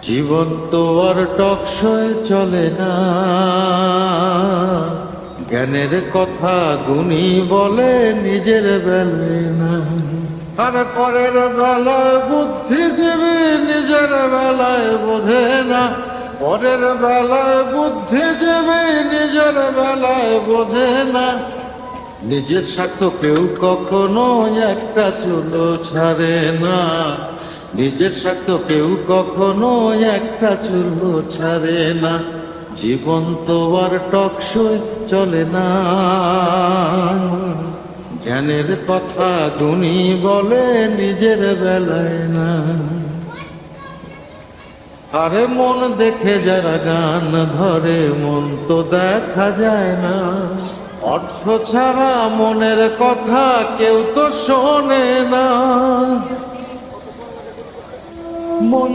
জীবন তো আর টকশয় চলে না, জ্ঞানের কথা গুণী বলে নিজের বেলায় না। আর পরের বেলায় বুদ্ধিজীবী নিজের বেলায় বোঝে না, পরের বেলায় বুদ্ধিজীবী নিজের বেলায় বোঝে না। নিজের স্বার্থ কেউ কখনো একটা চুলো ছাড়ে না, নিজের স্বার্থ কেউ কখনো একটা চুলো ছাড়ে না। জীবন তো আর টকশই চলে না, জ্ঞানের কথা গুণী বলে নিজের বেলায় না। আরে মন দেখে যারা গান ধরে মন তো দেখা যায় না, অর্থ ছাড়া মনের কথা কেউ তো শোনে না। মন